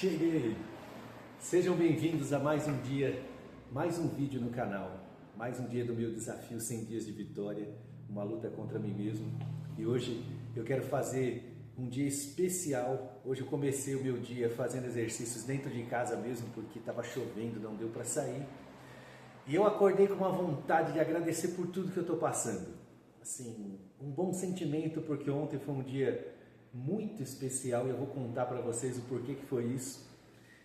Cheguei! Sejam bem-vindos a mais um dia, mais um vídeo no canal, mais um dia do meu desafio 100 dias de vitória, uma luta contra mim mesmo. E hoje eu quero fazer um dia especial. Hoje eu comecei o meu dia fazendo exercícios dentro de casa mesmo, porque estava chovendo, não deu para sair. E eu acordei com uma vontade de agradecer por tudo que eu estou passando. Assim, um bom sentimento, porque ontem foi um dia muito especial e eu vou contar para vocês o porquê que foi isso.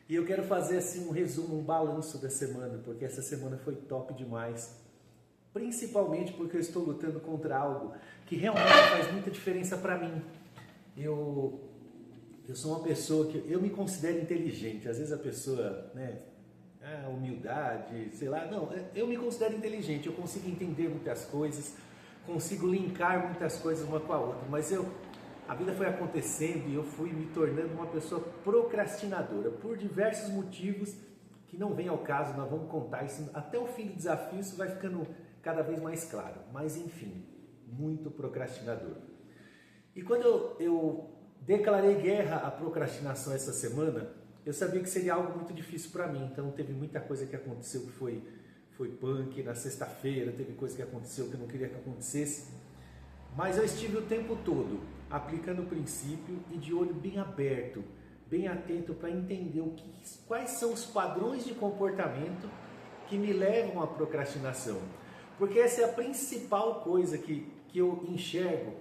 E eu quero fazer assim um resumo, um balanço da semana, porque essa semana foi top demais. Principalmente porque eu estou lutando contra algo que realmente faz muita diferença para mim. Eu sou uma pessoa que eu me considero inteligente. Às vezes a pessoa, humildade, sei lá, não, eu me considero inteligente, eu consigo entender muitas coisas, consigo linkar muitas coisas uma com a outra, mas a vida foi acontecendo e eu fui me tornando uma pessoa procrastinadora, por diversos motivos que não vem ao caso, nós vamos contar isso até o fim do desafio, isso vai ficando cada vez mais claro, mas enfim, muito procrastinador. E quando eu declarei guerra à procrastinação essa semana, eu sabia que seria algo muito difícil para mim, então teve muita coisa que aconteceu que foi punk, na sexta-feira teve coisa que aconteceu que eu não queria que acontecesse, mas eu estive o tempo todo aplicando o princípio e de olho bem aberto, bem atento para entender quais são os padrões de comportamento que me levam à procrastinação, porque essa é a principal coisa que eu enxergo.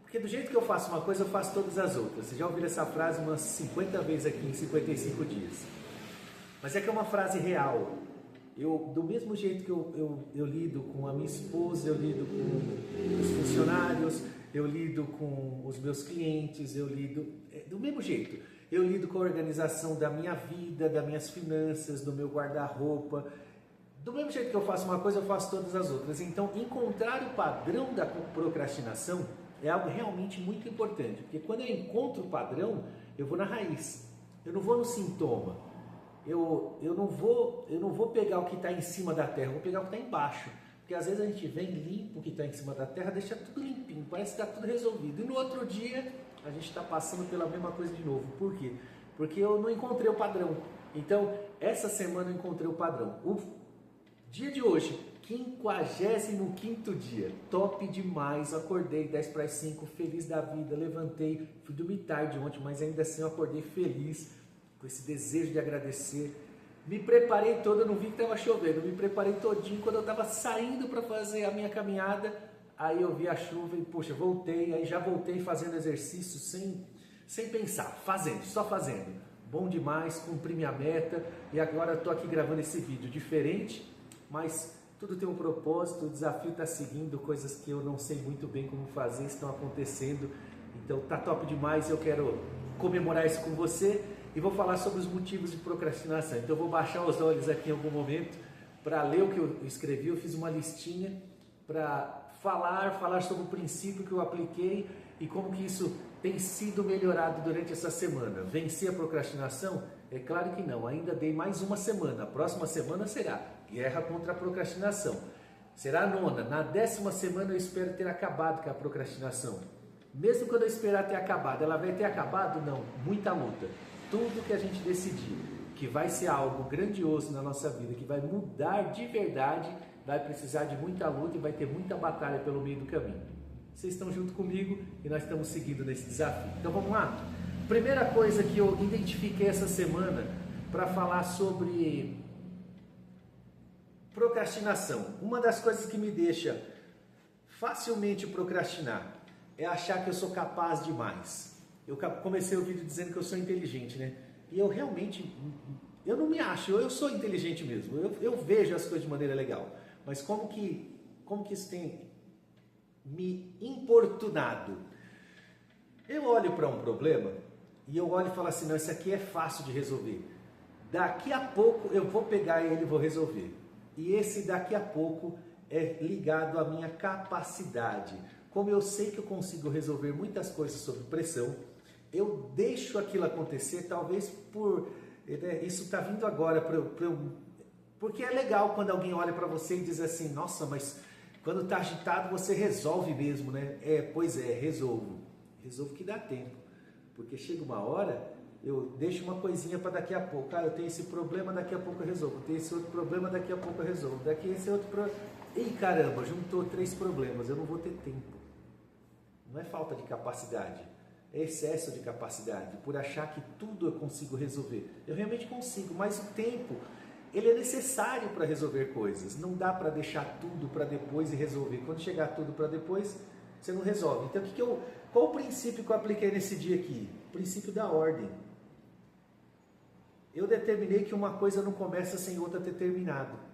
Porque do jeito que eu faço uma coisa, eu faço todas as outras. Você já ouviu essa frase umas 50 vezes aqui em 55 dias. Mas é que é uma frase real. Do mesmo jeito que eu lido com a minha esposa, eu lido com os funcionários, eu lido com os meus clientes, do mesmo jeito. Eu lido com a organização da minha vida, das minhas finanças, do meu guarda-roupa. Do mesmo jeito que eu faço uma coisa, eu faço todas as outras. Então, encontrar o padrão da procrastinação é algo realmente muito importante, porque quando eu encontro o padrão, eu vou na raiz, eu não vou no sintoma, eu não vou pegar o que está em cima da terra, eu vou pegar o que está embaixo, porque às vezes a gente vem, limpa o que está em cima da terra, deixa tudo limpinho, parece que está tudo resolvido, e no outro dia a gente está passando pela mesma coisa de novo. Por quê? Porque eu não encontrei o padrão. Então, essa semana eu encontrei o padrão. O dia de hoje, 55º dia, top demais, acordei 10 para as 5, feliz da vida, levantei, fui dormir tarde ontem, mas ainda assim eu acordei feliz, com esse desejo de agradecer, me preparei todo, eu não vi que estava chovendo, me preparei todinho, quando eu estava saindo para fazer a minha caminhada, aí eu vi a chuva e poxa, voltei, aí já voltei fazendo exercício sem pensar, só fazendo, bom demais, cumpri minha meta e agora estou aqui gravando esse vídeo diferente, mas tudo tem um propósito, o desafio está seguindo, coisas que eu não sei muito bem como fazer estão acontecendo, então tá top demais, eu quero comemorar isso com você e vou falar sobre os motivos de procrastinação. Então eu vou baixar os olhos aqui em algum momento para ler o que eu escrevi, eu fiz uma listinha para falar sobre o princípio que eu apliquei e como que isso tem sido melhorado durante essa semana. Venci a procrastinação? É claro que não, ainda dei mais uma semana, a próxima semana será guerra contra a procrastinação. Será a 9ª, na 10ª semana eu espero ter acabado com a procrastinação. Mesmo quando eu esperar ter acabado, ela vai ter acabado? Não, muita luta. Tudo que a gente decidir que vai ser algo grandioso na nossa vida, que vai mudar de verdade, vai precisar de muita luta e vai ter muita batalha pelo meio do caminho. Vocês estão junto comigo e nós estamos seguindo nesse desafio. Então vamos lá? Primeira coisa que eu identifiquei essa semana para falar sobre procrastinação. Uma das coisas que me deixa facilmente procrastinar é achar que eu sou capaz demais. Eu comecei o vídeo dizendo que eu sou inteligente, né? E eu realmente, eu não me acho, eu sou inteligente mesmo. Eu vejo as coisas de maneira legal. Mas como que isso tem me importunado? Eu olho para um problema e eu olho e falo assim, não, isso aqui é fácil de resolver. Daqui a pouco eu vou pegar ele e vou resolver. E esse daqui a pouco é ligado à minha capacidade. Como eu sei que eu consigo resolver muitas coisas sob pressão, eu deixo aquilo acontecer, talvez isso está vindo agora, porque é legal quando alguém olha para você e diz assim, nossa, mas quando está agitado você resolve mesmo, né? Pois é, resolvo que dá tempo, porque chega uma hora eu deixo uma coisinha para daqui a pouco. Ah, eu tenho esse problema, daqui a pouco eu resolvo. Eu tenho esse outro problema, daqui a pouco eu resolvo. Daqui esse outro problema. Ih, caramba, juntou 3 problemas, eu não vou ter tempo. Não é falta de capacidade, é excesso de capacidade, por achar que tudo eu consigo resolver. Eu realmente consigo, mas o tempo, ele é necessário para resolver coisas. Não dá para deixar tudo para depois e resolver. Quando chegar tudo para depois, você não resolve. Então, qual o princípio que eu apliquei nesse dia aqui? O princípio da ordem. Eu determinei que uma coisa não começa sem outra ter terminado.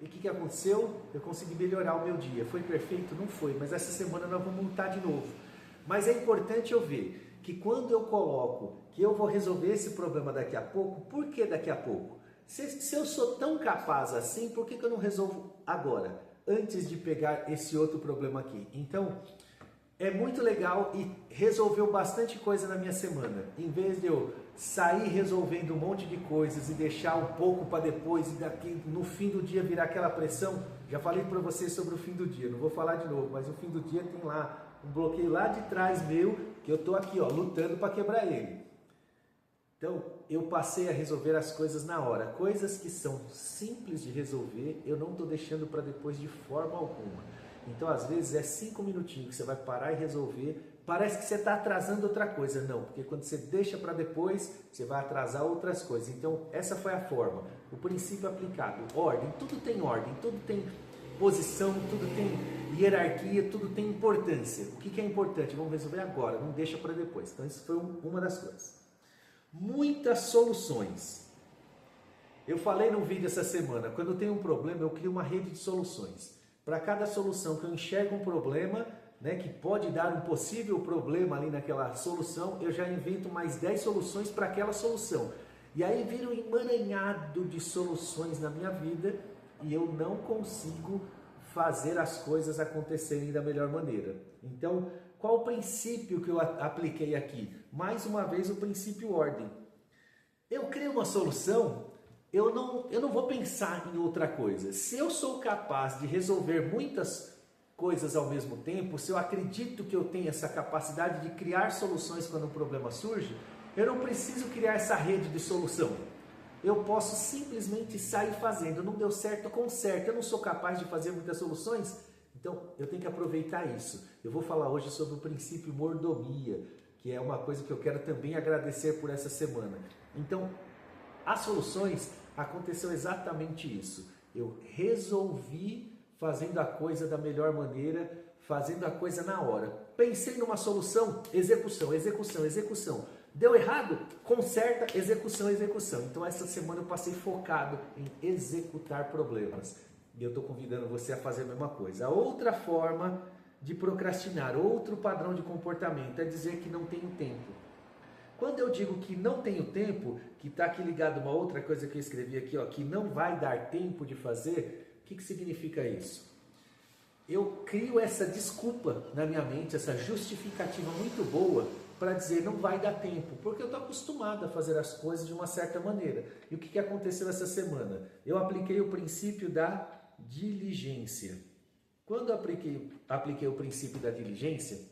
E o que aconteceu? Eu consegui melhorar o meu dia. Foi perfeito? Não foi, mas essa semana nós vamos lutar de novo. Mas é importante eu ver que quando eu coloco que eu vou resolver esse problema daqui a pouco, por que daqui a pouco? Se eu sou tão capaz assim, por que eu não resolvo agora? Antes de pegar esse outro problema aqui. Então, é muito legal e resolveu bastante coisa na minha semana. Em vez de eu sair resolvendo um monte de coisas e deixar um pouco para depois e daqui no fim do dia virar aquela pressão, já falei para vocês sobre o fim do dia, não vou falar de novo, mas o fim do dia tem lá um bloqueio lá de trás meu, que eu estou aqui ó, lutando para quebrar ele. Então, eu passei a resolver as coisas na hora. Coisas que são simples de resolver, eu não estou deixando para depois de forma alguma. Então, às vezes, é 5 minutinhos que você vai parar e resolver. Parece que você está atrasando outra coisa. Não, porque quando você deixa para depois, você vai atrasar outras coisas. Então, essa foi a forma. O princípio aplicado. Ordem, tudo tem ordem, tudo tem posição, tudo tem hierarquia, tudo tem importância. O que é importante? Vamos resolver agora, não deixa para depois. Então, isso foi uma das coisas. Muitas soluções. Eu falei no vídeo essa semana, quando eu tenho um problema, eu crio uma rede de soluções. Para cada solução que eu enxergo um problema, né, que pode dar um possível problema ali naquela solução, eu já invento mais 10 soluções para aquela solução. E aí vira um emaranhado de soluções na minha vida e eu não consigo fazer as coisas acontecerem da melhor maneira. Então, qual o princípio que eu apliquei aqui? Mais uma vez o princípio ordem. Eu crio uma solução, eu não vou pensar em outra coisa. Se eu sou capaz de resolver muitas coisas ao mesmo tempo, se eu acredito que eu tenho essa capacidade de criar soluções quando um problema surge, eu não preciso criar essa rede de solução. Eu posso simplesmente sair fazendo. Não deu certo, conserto. Eu não sou capaz de fazer muitas soluções, então eu tenho que aproveitar isso. Eu vou falar hoje sobre o princípio mordomia, que é uma coisa que eu quero também agradecer por essa semana. Então, as soluções, aconteceu exatamente isso. Eu resolvi fazendo a coisa da melhor maneira, fazendo a coisa na hora. Pensei numa solução, execução, execução, execução. Deu errado? Conserta, execução, execução. Então essa semana eu passei focado em executar problemas. E eu estou convidando você a fazer a mesma coisa. A outra forma de procrastinar, outro padrão de comportamento é dizer que não tenho tempo. Quando eu digo que não tenho tempo, que está aqui ligado a uma outra coisa que eu escrevi aqui, ó, que não vai dar tempo de fazer, o que significa isso? Eu crio essa desculpa na minha mente, essa justificativa muito boa para dizer não vai dar tempo, porque eu estou acostumado a fazer as coisas de uma certa maneira. E o que aconteceu essa semana? Eu apliquei o princípio da diligência. Quando eu apliquei o princípio da diligência,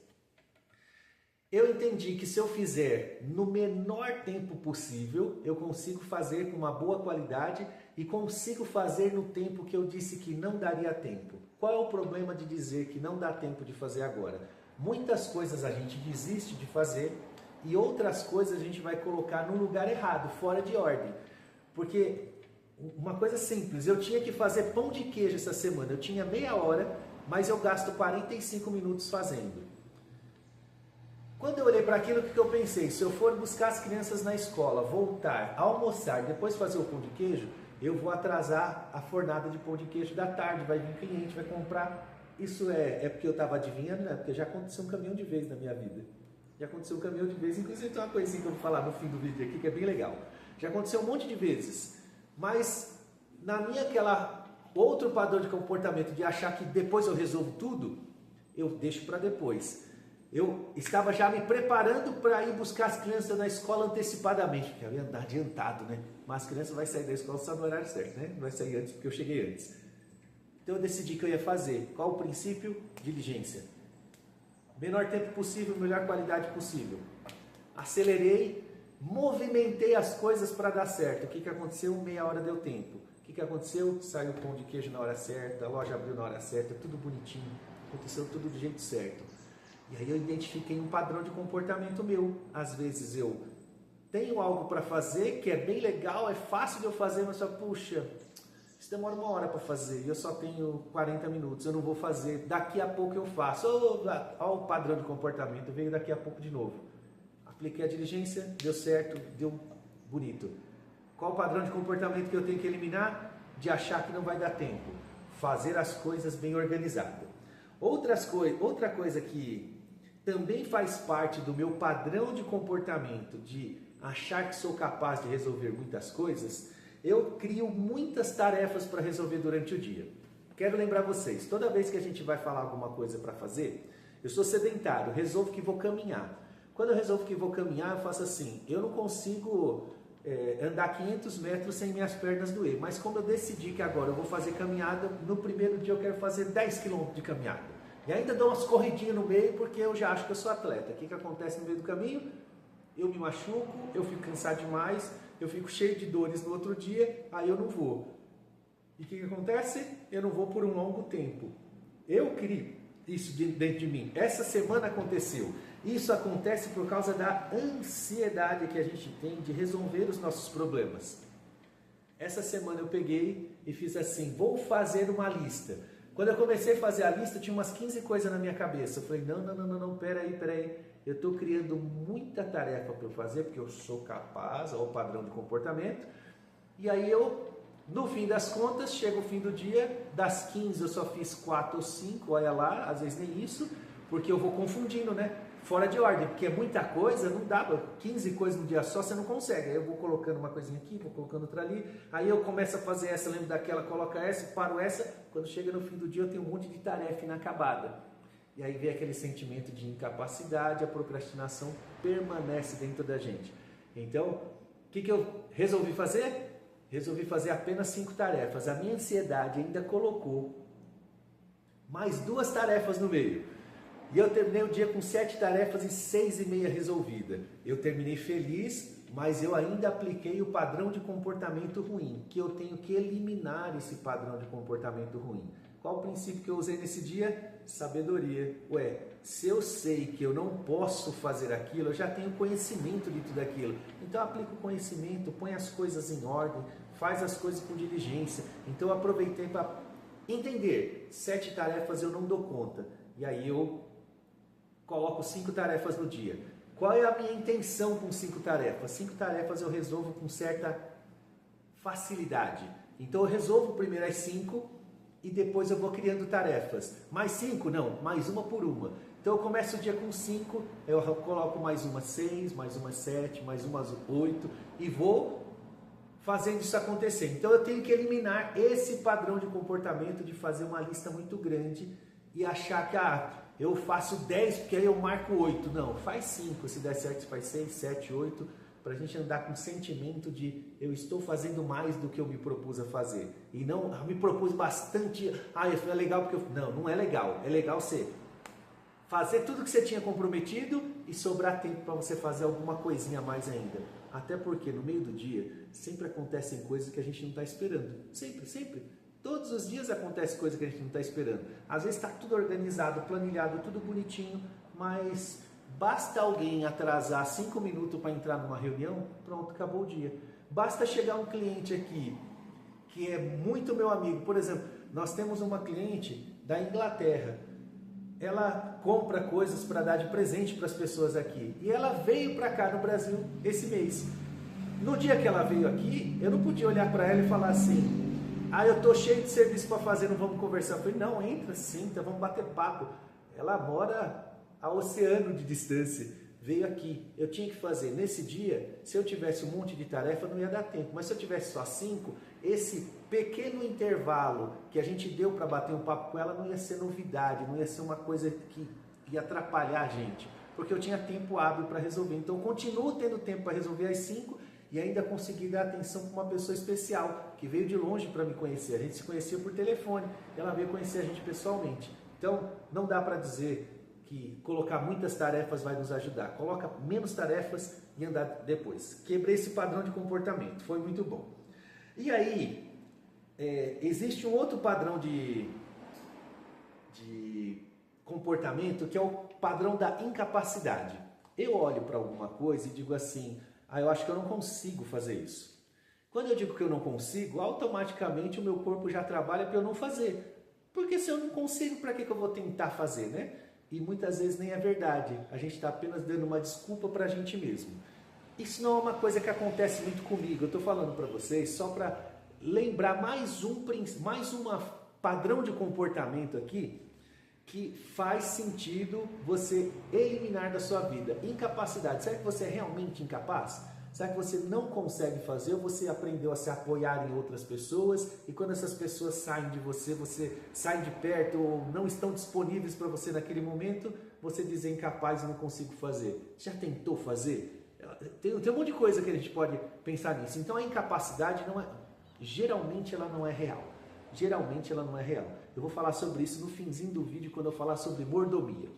eu entendi que se eu fizer no menor tempo possível, eu consigo fazer com uma boa qualidade e consigo fazer no tempo que eu disse que não daria tempo. Qual é o problema de dizer que não dá tempo de fazer agora? Muitas coisas a gente desiste de fazer e outras coisas a gente vai colocar no lugar errado, fora de ordem. Porque uma coisa simples, eu tinha que fazer pão de queijo essa semana, eu tinha meia hora, mas eu gasto 45 minutos fazendo. Quando eu olhei para aquilo, o que eu pensei? Se eu for buscar as crianças na escola, voltar, almoçar, depois fazer o pão de queijo, eu vou atrasar a fornada de pão de queijo da tarde, vai vir cliente, vai comprar. Isso é porque eu estava adivinhando, né? Porque já aconteceu um caminhão de vezes na minha vida. Já aconteceu um caminhão de vezes, inclusive tem uma coisinha que eu vou falar no fim do vídeo aqui, que é bem legal. Já aconteceu um monte de vezes, mas na minha aquela outro padrão de comportamento de achar que depois eu resolvo tudo, eu deixo para depois. Eu estava já me preparando para ir buscar as crianças na escola antecipadamente, porque eu ia andar adiantado, né? Mas as crianças vão sair da escola só no horário certo, né? Não vai sair antes porque eu cheguei antes. Então eu decidi que eu ia fazer. Qual o princípio? Diligência. Menor tempo possível, melhor qualidade possível. Acelerei, movimentei as coisas para dar certo. O que aconteceu? Meia hora deu tempo. O que aconteceu? Saiu o pão de queijo na hora certa, a loja abriu na hora certa, tudo bonitinho, aconteceu tudo do jeito certo. E aí eu identifiquei um padrão de comportamento meu. Às vezes eu tenho algo para fazer que é bem legal, é fácil de eu fazer, mas só, puxa, isso demora uma hora para fazer e eu só tenho 40 minutos, eu não vou fazer, daqui a pouco eu faço. Olha o padrão de comportamento, veio daqui a pouco de novo. Apliquei a diligência, deu certo, deu bonito. Qual o padrão de comportamento que eu tenho que eliminar? De achar que não vai dar tempo. Fazer as coisas bem organizadas. Outra coisa que também faz parte do meu padrão de comportamento, de achar que sou capaz de resolver muitas coisas, eu crio muitas tarefas para resolver durante o dia. Quero lembrar vocês, toda vez que a gente vai falar alguma coisa para fazer, eu sou sedentário, resolvo que vou caminhar. Quando eu resolvo que vou caminhar, eu faço assim, eu não consigo andar 500 metros sem minhas pernas doer, mas como eu decidi que agora eu vou fazer caminhada, no primeiro dia eu quero fazer 10 km de caminhada. E ainda dou umas corridinhas no meio porque eu já acho que eu sou atleta. O que acontece no meio do caminho? Eu me machuco, eu fico cansado demais, eu fico cheio de dores no outro dia, aí eu não vou. E o que acontece? Eu não vou por um longo tempo. Eu crio isso dentro de mim. Essa semana aconteceu. Isso acontece por causa da ansiedade que a gente tem de resolver os nossos problemas. Essa semana eu peguei e fiz assim, vou fazer uma lista. Quando eu comecei a fazer a lista, tinha umas 15 coisas na minha cabeça. Eu falei, não, peraí. Eu estou criando muita tarefa para eu fazer, porque eu sou capaz, olha o padrão de comportamento. E aí no fim das contas, chega o fim do dia, das 15 eu só fiz 4 ou 5, olha lá, às vezes nem isso, porque eu vou confundindo, né? Fora de ordem, porque é muita coisa, não dá, 15 coisas no dia só, você não consegue. Aí eu vou colocando uma coisinha aqui, vou colocando outra ali, aí eu começo a fazer essa, lembro daquela, coloco essa, paro essa, quando chega no fim do dia eu tenho um monte de tarefa inacabada. E aí vem aquele sentimento de incapacidade, a procrastinação permanece dentro da gente. Então, o que eu resolvi fazer? Resolvi fazer apenas 5 tarefas. A minha ansiedade ainda colocou mais 2 tarefas no meio. E eu terminei o dia com 7 tarefas e 6,5 resolvidas. Eu terminei feliz, mas eu ainda apliquei o padrão de comportamento ruim, que eu tenho que eliminar esse padrão de comportamento ruim. Qual o princípio que eu usei nesse dia? Sabedoria. Se eu sei que eu não posso fazer aquilo, eu já tenho conhecimento de tudo aquilo. Então aplica o conhecimento, põe as coisas em ordem, faz as coisas com diligência. Então eu aproveitei para entender, 7 tarefas eu não dou conta. E aí eu coloco 5 tarefas no dia. Qual é a minha intenção com 5 tarefas? 5 tarefas eu resolvo com certa facilidade. Então eu resolvo primeiro as 5 e depois eu vou criando tarefas. Mais 5? Não, mais uma por uma. Então eu começo o dia com 5, eu coloco mais umas 6, mais umas 7, mais umas 8 e vou fazendo isso acontecer. Então eu tenho que eliminar esse padrão de comportamento de fazer uma lista muito grande e achar que eu faço 10 porque aí eu marco 8. Não, faz 5, se der certo você faz 6, 7, 8, para a gente andar com o sentimento de eu estou fazendo mais do que eu me propus a fazer. E não, eu me propus bastante, isso é legal porque não é legal. É legal você fazer tudo que você tinha comprometido e sobrar tempo para você fazer alguma coisinha a mais ainda. Até porque no meio do dia sempre acontecem coisas que a gente não está esperando. Sempre. Todos os dias acontece coisa que a gente não está esperando. Às vezes está tudo organizado, planilhado, tudo bonitinho, mas basta alguém atrasar 5 minutos para entrar numa reunião, pronto, acabou o dia. Basta chegar um cliente aqui, que é muito meu amigo. Por exemplo, nós temos uma cliente da Inglaterra. Ela compra coisas para dar de presente para as pessoas aqui. E ela veio para cá no Brasil esse mês. No dia que ela veio aqui, eu não podia olhar para ela e falar assim, eu estou cheio de serviço para fazer, não vamos conversar. Eu falei, não, entra, senta, vamos bater papo. Ela mora a oceano de distância, veio aqui. Eu tinha que fazer, nesse dia, se eu tivesse um monte de tarefa, não ia dar tempo. Mas se eu tivesse só 5, esse pequeno intervalo que a gente deu para bater um papo com ela não ia ser novidade, não ia ser uma coisa que ia atrapalhar a gente. Porque eu tinha tempo hábil para resolver. Então, eu continuo tendo tempo para resolver as 5 e ainda consegui dar atenção para uma pessoa especial, que veio de longe para me conhecer. A gente se conhecia por telefone, ela veio conhecer a gente pessoalmente. Então, não dá para dizer que colocar muitas tarefas vai nos ajudar. Coloca menos tarefas e andar depois. Quebrei esse padrão de comportamento, foi muito bom. E aí, existe um outro padrão de comportamento que é o padrão da incapacidade. Eu olho para alguma coisa e digo assim, eu acho que eu não consigo fazer isso. Quando eu digo que eu não consigo, automaticamente o meu corpo já trabalha para eu não fazer. Porque se eu não consigo, para que eu vou tentar fazer, né? E muitas vezes nem é verdade. A gente está apenas dando uma desculpa para a gente mesmo. Isso não é uma coisa que acontece muito comigo. Eu estou falando para vocês só para lembrar mais um padrão de comportamento aqui que faz sentido você eliminar da sua vida. Incapacidade. Será que você é realmente incapaz? Será que você não consegue fazer ou você aprendeu a se apoiar em outras pessoas e quando essas pessoas saem de você, você sai de perto ou não estão disponíveis para você naquele momento, você diz incapaz e não consigo fazer. Já tentou fazer? Tem um monte de coisa que a gente pode pensar nisso. Então a incapacidade geralmente ela não é real. Geralmente ela não é real. Eu vou falar sobre isso no finzinho do vídeo quando eu falar sobre mordomia.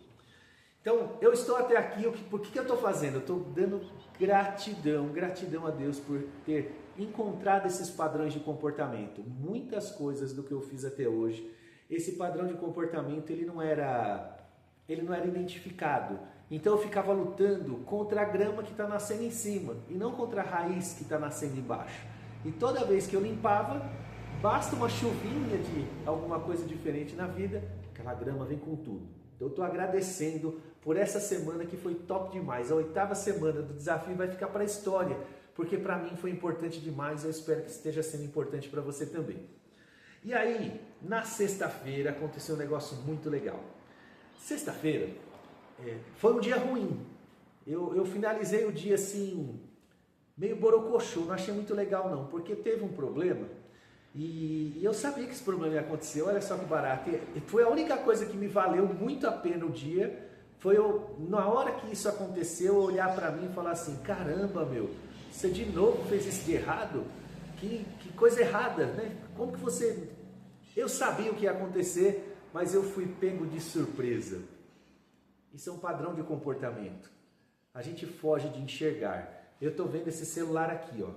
Então, eu estou até aqui, por que eu estou fazendo? Eu estou dando gratidão a Deus por ter encontrado esses padrões de comportamento. Muitas coisas do que eu fiz até hoje, esse padrão de comportamento, ele não era identificado. Então eu ficava lutando contra a grama que está nascendo em cima e não contra a raiz que está nascendo embaixo. E toda vez que eu limpava, basta uma chuvinha de alguma coisa diferente na vida, aquela grama vem com tudo. Então eu estou agradecendo por essa semana que foi top demais. A 8ª semana do desafio vai ficar para a história, porque para mim foi importante demais e eu espero que esteja sendo importante para você também. E aí, na sexta-feira aconteceu um negócio muito legal. Sexta-feira foi um dia ruim. Eu finalizei o dia assim, meio borocochô, não achei muito legal não, porque teve um problema. E eu sabia que esse problema ia acontecer, olha só que barato. E foi a única coisa que me valeu muito a pena o dia, foi na hora que isso aconteceu, eu olhar para mim e falar assim, caramba meu, você de novo fez isso de errado? Que coisa errada, né? Como que você... Eu sabia o que ia acontecer, mas eu fui pego de surpresa. Isso é um padrão de comportamento. A gente foge de enxergar. Eu estou vendo esse celular aqui, ó.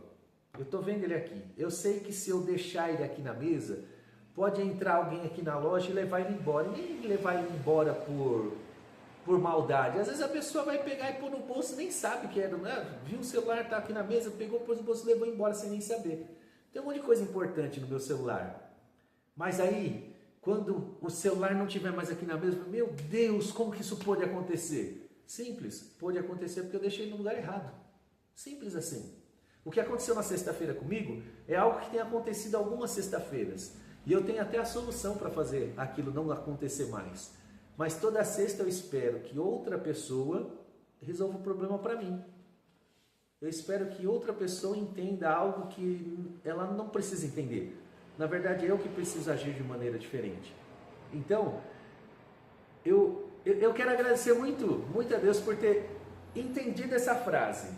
Eu estou vendo ele aqui. Eu sei que se eu deixar ele aqui na mesa, pode entrar alguém aqui na loja e levar ele embora. E nem levar ele embora por maldade. Às vezes a pessoa vai pegar e pôr no bolso, nem sabe que era, né? Viu o celular, tá aqui na mesa, pegou, pôs no bolso, levou embora sem nem saber. Tem um monte de coisa importante no meu celular. Mas aí, quando o celular não estiver mais aqui na mesa, meu Deus, como que isso pode acontecer? Simples, pode acontecer porque eu deixei no lugar errado. Simples assim. O que aconteceu na sexta-feira comigo é algo que tem acontecido algumas sexta-feiras. E eu tenho até a solução para fazer aquilo não acontecer mais. Mas toda sexta eu espero que outra pessoa resolva o problema para mim. Eu espero que outra pessoa entenda algo que ela não precisa entender. Na verdade, é eu que preciso agir de maneira diferente. Então, eu quero agradecer muito a Deus por ter entendido essa frase.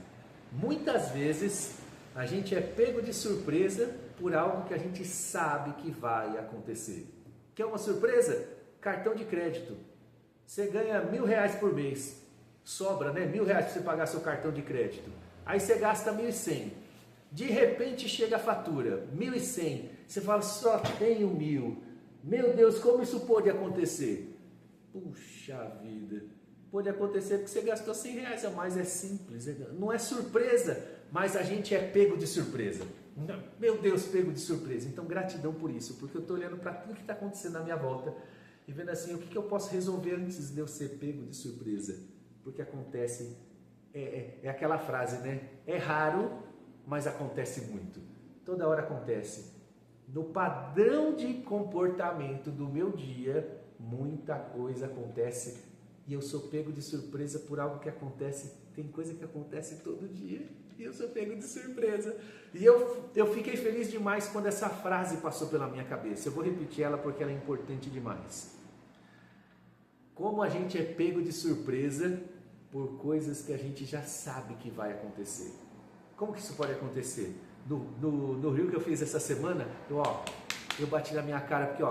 Muitas vezes a gente é pego de surpresa por algo que a gente sabe que vai acontecer. Quer uma surpresa? Cartão de crédito. Você ganha R$1.000 por mês. Sobra, né? R$1.000 para você pagar seu cartão de crédito. Aí você gasta 1.100. De repente chega a fatura, 1.100. Você fala, só tenho 1.000. Meu Deus, como isso pode acontecer? Puxa vida. Pode acontecer porque você gastou R$100 a mais, é simples, não é surpresa, mas a gente é pego de surpresa. Meu Deus, pego de surpresa. Então gratidão por isso, porque eu estou olhando para tudo que está acontecendo na minha volta e vendo assim, o que eu posso resolver antes de eu ser pego de surpresa? Porque acontece, é aquela frase, né? É raro, mas acontece muito. Toda hora acontece. No padrão de comportamento do meu dia, muita coisa acontece e eu sou pego de surpresa por algo que acontece. Tem coisa que acontece todo dia e eu sou pego de surpresa. E eu fiquei feliz demais quando essa frase passou pela minha cabeça. Eu vou repetir ela porque ela é importante demais. Como a gente é pego de surpresa por coisas que a gente já sabe que vai acontecer. Como que isso pode acontecer? No Rio que eu fiz essa semana, eu bati na minha cara porque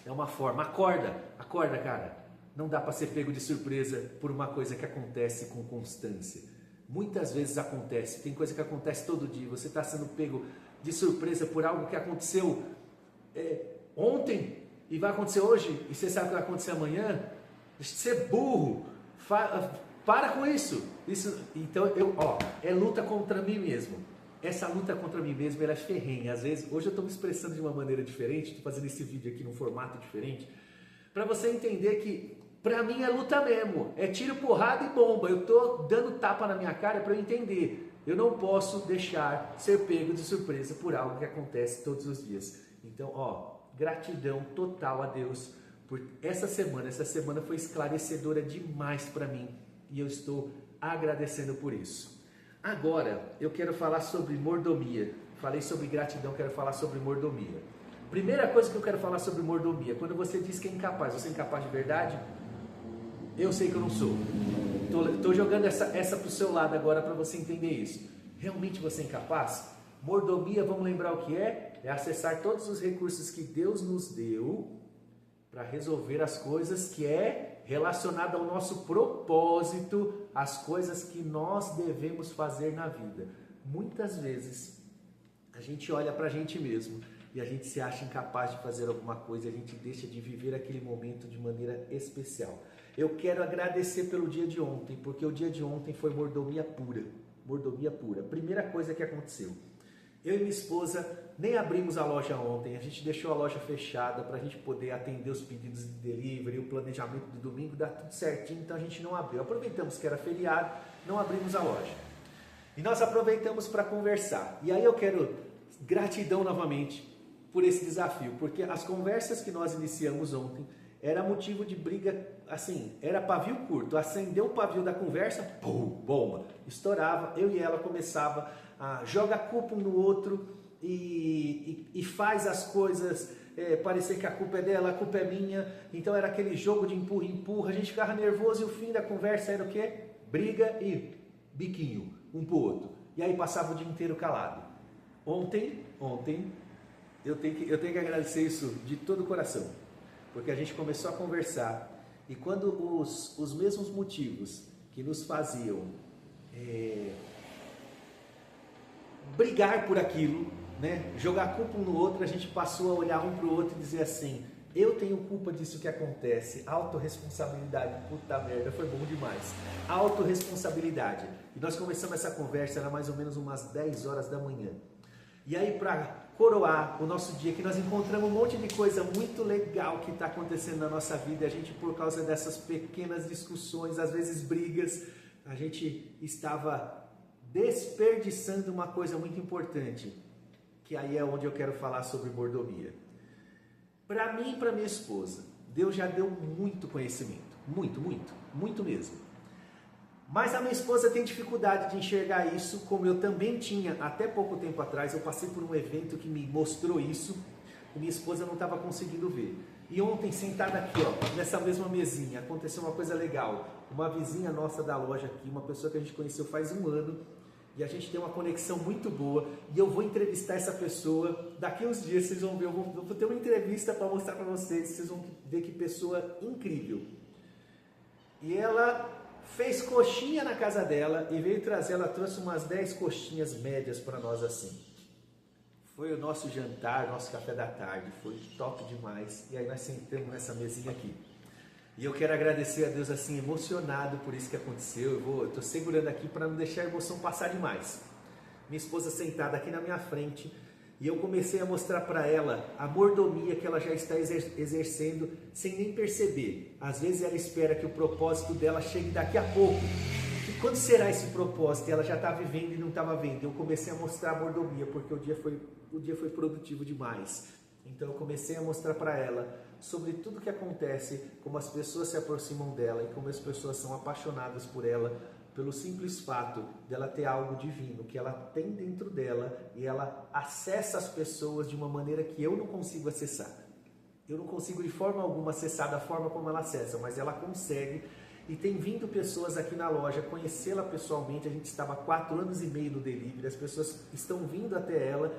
é uma forma. Acorda cara. não dá para ser pego de surpresa por uma coisa que acontece com constância. Muitas vezes acontece, tem coisa que acontece todo dia, você está sendo pego de surpresa por algo que aconteceu ontem e vai acontecer hoje, e você sabe o que vai acontecer amanhã. Você é burro, para com isso. Então, é luta contra mim mesmo. Essa luta contra mim mesmo, ela é ferrenha. Às vezes, hoje eu estou me expressando de uma maneira diferente, estou fazendo esse vídeo aqui num formato diferente, para você entender que, para mim, é luta mesmo. É tiro, porrada e bomba. Eu estou dando tapa na minha cara para eu entender. Eu não posso deixar ser pego de surpresa por algo que acontece todos os dias. Então, gratidão total a Deus por essa semana. Essa semana foi esclarecedora demais para mim e eu estou agradecendo por isso. Agora, eu quero falar sobre mordomia. Falei sobre gratidão, quero falar sobre mordomia. Primeira coisa que eu quero falar sobre mordomia, quando você diz que é incapaz, você é incapaz de verdade? Eu sei que eu não sou. Estou jogando essa para o seu lado agora para você entender isso. Realmente você é incapaz? Mordomia, vamos lembrar o que é? É acessar todos os recursos que Deus nos deu para resolver as coisas que é relacionado ao nosso propósito, as coisas que nós devemos fazer na vida. Muitas vezes a gente olha para a gente mesmo e a gente se acha incapaz de fazer alguma coisa, a gente deixa de viver aquele momento de maneira especial. Eu quero agradecer pelo dia de ontem, porque o dia de ontem foi mordomia pura. Mordomia pura. Primeira coisa que aconteceu. Eu e minha esposa nem abrimos a loja ontem, a gente deixou a loja fechada para a gente poder atender os pedidos de delivery, o planejamento do domingo, dá tudo certinho, então a gente não abriu. Aproveitamos que era feriado, não abrimos a loja. E nós aproveitamos para conversar. E aí eu quero gratidão novamente por esse desafio, porque as conversas que nós iniciamos ontem era motivo de briga, assim, era pavio curto, acendeu o pavio da conversa, pum, bomba, estourava, eu e ela começava a jogar culpa um no outro e faz as coisas parecer que a culpa é dela, a culpa é minha, então era aquele jogo de empurra, a gente ficava nervoso e o fim da conversa era o quê? Briga e biquinho, um pro outro, e aí passava o dia inteiro calado. Ontem, eu tenho que agradecer isso de todo o coração, porque a gente começou a conversar e quando os mesmos motivos que nos faziam brigar por aquilo, né, jogar culpa um no outro, a gente passou a olhar um para o outro e dizer assim, eu tenho culpa disso que acontece, autorresponsabilidade, puta merda, foi bom demais, autorresponsabilidade. E nós começamos essa conversa, era mais ou menos umas 10 horas da manhã. E aí, para coroar o nosso dia, que nós encontramos um monte de coisa muito legal que está acontecendo na nossa vida, a gente, por causa dessas pequenas discussões, às vezes brigas, a gente estava desperdiçando uma coisa muito importante, que aí é onde eu quero falar sobre mordomia. Para mim e para minha esposa, Deus já deu muito conhecimento, muito mesmo. Mas a minha esposa tem dificuldade de enxergar isso, como eu também tinha até pouco tempo atrás. Eu passei por um evento que me mostrou isso e minha esposa não estava conseguindo ver. E ontem, sentada aqui, nessa mesma mesinha, aconteceu uma coisa legal. Uma vizinha nossa da loja aqui, uma pessoa que a gente conheceu faz um ano, e a gente tem uma conexão muito boa, e eu vou entrevistar essa pessoa daqui uns dias, vocês vão ver, eu vou ter uma entrevista para mostrar para vocês vão ver que pessoa incrível. E ela fez coxinha na casa dela e veio trazer, ela trouxe umas 10 coxinhas médias para nós assim. Foi o nosso jantar, nosso café da tarde, foi top demais. E aí nós sentamos nessa mesinha aqui. E eu quero agradecer a Deus assim, emocionado por isso que aconteceu. Eu tô segurando aqui para não deixar a emoção passar demais. Minha esposa sentada aqui na minha frente, e eu comecei a mostrar para ela a mordomia que ela já está exercendo sem nem perceber. Às vezes ela espera que o propósito dela chegue daqui a pouco. E quando será esse propósito? E ela já está vivendo e não estava vendo. Eu comecei a mostrar a mordomia, porque o dia foi produtivo demais. Então eu comecei a mostrar para ela sobre tudo que acontece, como as pessoas se aproximam dela e como as pessoas são apaixonadas por ela, pelo simples fato dela ter algo divino que ela tem dentro dela e ela acessa as pessoas de uma maneira que eu não consigo acessar. Eu não consigo de forma alguma acessar da forma como ela acessa, mas ela consegue. E tem vindo pessoas aqui na loja conhecê-la pessoalmente. A gente estava há 4 anos e meio no delivery, as pessoas estão vindo até ela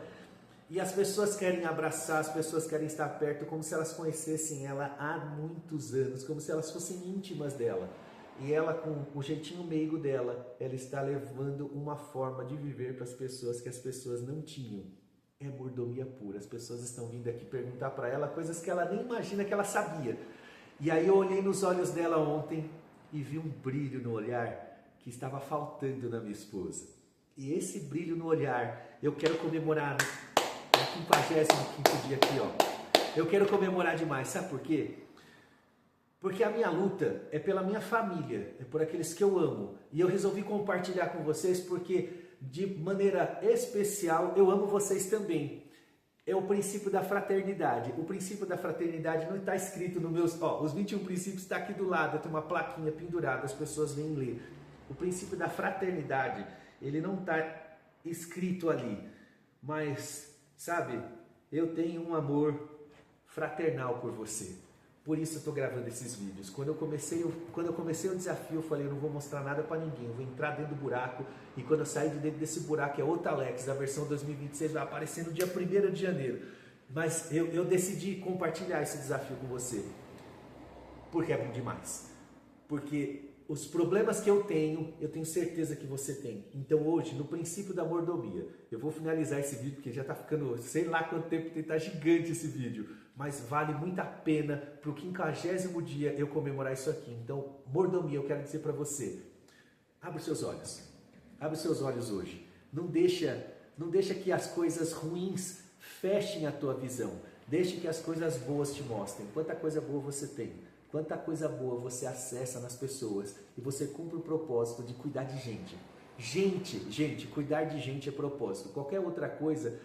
E as pessoas querem abraçar, as pessoas querem estar perto, como se elas conhecessem ela há muitos anos, como se elas fossem íntimas dela. E ela, com o jeitinho meigo dela, ela está levando uma forma de viver para as pessoas que as pessoas não tinham. É mordomia pura. As pessoas estão vindo aqui perguntar para ela coisas que ela nem imagina que ela sabia. E aí eu olhei nos olhos dela ontem e vi um brilho no olhar que estava faltando na minha esposa. E esse brilho no olhar, eu quero comemorar no 55º dia aqui, ó. Eu quero comemorar demais, sabe por quê? Porque a minha luta é pela minha família, é por aqueles que eu amo. E eu resolvi compartilhar com vocês porque, de maneira especial, eu amo vocês também. É o princípio da fraternidade. O princípio da fraternidade não está escrito nos meus... Ó, os 21 princípios está aqui do lado, tem uma plaquinha pendurada, as pessoas vêm ler. O princípio da fraternidade, ele não está escrito ali. Mas, sabe, eu tenho um amor fraternal por você. Por isso eu estou gravando esses vídeos. Quando eu comecei o desafio, eu falei, eu não vou mostrar nada para ninguém, eu vou entrar dentro do buraco, e quando eu sair de dentro desse buraco, é outra Alex, a versão 2026 vai aparecer no dia 1º de janeiro. Mas eu decidi compartilhar esse desafio com você, porque é bom demais. Porque os problemas que eu tenho certeza que você tem. Então hoje, no princípio da mordomia, eu vou finalizar esse vídeo, porque já está ficando, sei lá quanto tempo, está gigante esse vídeo, mas vale muito a pena para o 50º dia eu comemorar isso aqui. Então, mordomia, eu quero dizer para você, abre os seus olhos hoje. Não deixa que as coisas ruins fechem a tua visão. Deixe que as coisas boas te mostrem. Quanta coisa boa você tem. Quanta coisa boa você acessa nas pessoas e você cumpre o propósito de cuidar de gente. Gente, cuidar de gente é propósito. Qualquer outra coisa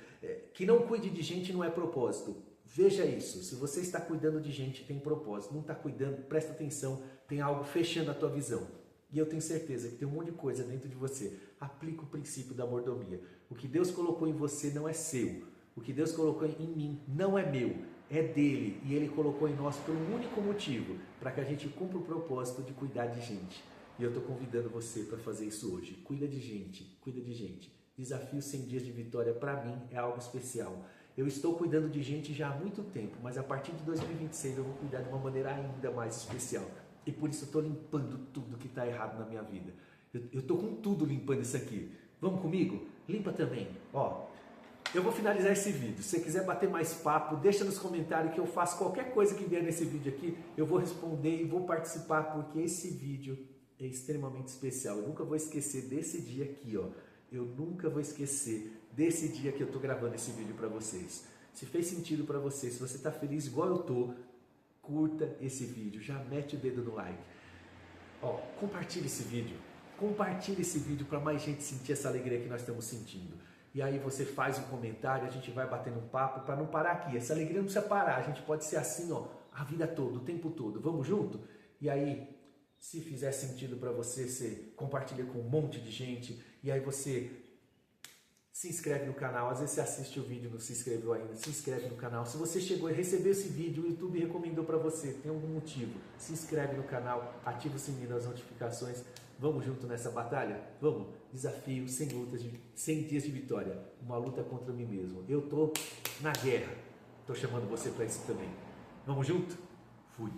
que não cuide de gente não é propósito. Veja isso, se você está cuidando de gente, tem propósito. Não está cuidando, presta atenção, tem algo fechando a tua visão. E eu tenho certeza que tem um monte de coisa dentro de você. Aplica o princípio da mordomia. O que Deus colocou em você não é seu. O que Deus colocou em mim não é meu. É dele, e ele colocou em nós por um único motivo, para que a gente cumpra o propósito de cuidar de gente. E eu estou convidando você para fazer isso hoje. Cuida de gente, cuida de gente. Desafio 100 dias de vitória para mim é algo especial. Eu estou cuidando de gente já há muito tempo, mas a partir de 2026 eu vou cuidar de uma maneira ainda mais especial. E por isso eu estou limpando tudo que está errado na minha vida. Eu estou com tudo limpando isso aqui. Vamos comigo? Limpa também. Ó. Eu vou finalizar esse vídeo. Se você quiser bater mais papo, deixa nos comentários que eu faço qualquer coisa que vier nesse vídeo aqui, eu vou responder e vou participar, porque esse vídeo é extremamente especial. Eu nunca vou esquecer desse dia aqui, ó. Eu nunca vou esquecer desse dia que eu tô gravando esse vídeo para vocês. Se fez sentido para você, se você tá feliz igual eu tô, curta esse vídeo, já mete o dedo no like. Ó, compartilha esse vídeo. Compartilha esse vídeo para mais gente sentir essa alegria que nós estamos sentindo. E aí você faz um comentário, a gente vai batendo um papo para não parar aqui. Essa alegria não precisa parar, a gente pode ser assim, ó, a vida toda, o tempo todo. Vamos junto? E aí, se fizer sentido para você, você compartilha com um monte de gente. E aí você se inscreve no canal. Às vezes você assiste o vídeo e não se inscreveu ainda. Se inscreve no canal. Se você chegou e recebeu esse vídeo, o YouTube recomendou para você, tem algum motivo. Se inscreve no canal, ativa o sininho das notificações. Vamos junto nessa batalha? Vamos! Desafio 100 dias de vitória. Uma luta contra mim mesmo. Eu tô na guerra. Tô chamando você para isso também. Vamos junto? Fui!